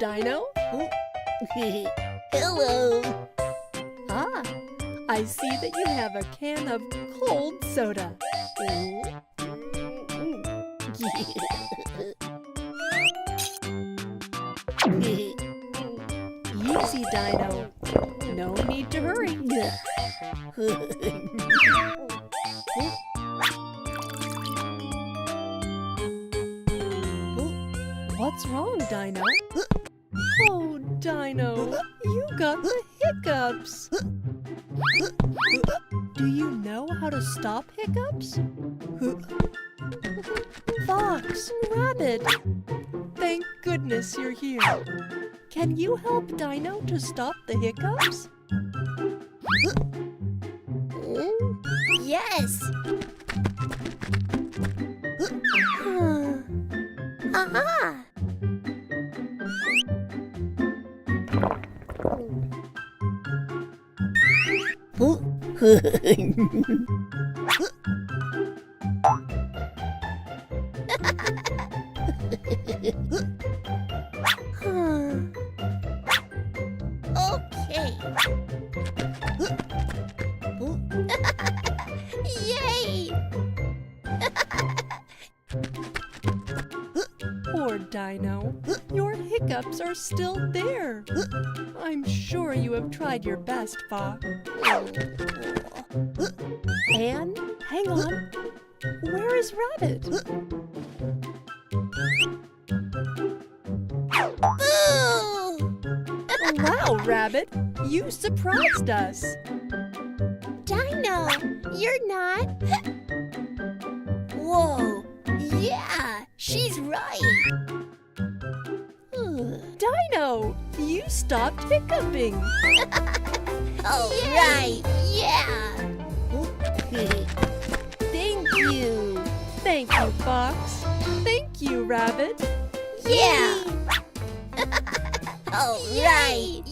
Dino. Hello. Ah, I see that you have a can of cold soda. Easy, Dino. No need to hurry. What's wrong, Dino? Oh, Dino, you got the hiccups. Do you know how to stop hiccups? Fox, Rabbit, thank goodness you're here. Can you help Dino to stop the hiccups? Yes. Aha. Okay. Yay! Poor Dino, your hiccups are still there. I'm sure you have tried your best, Fox. And, hang on, where is Rabbit? Boo! Wow, Rabbit, you surprised us. Dino, you're not. Whoa, yeah, she's right. Dino, you stopped hiccuping. Oh, right, yeah. Thank you. Thank you, Fox. Thank you, Rabbit. Yeah. Oh, right,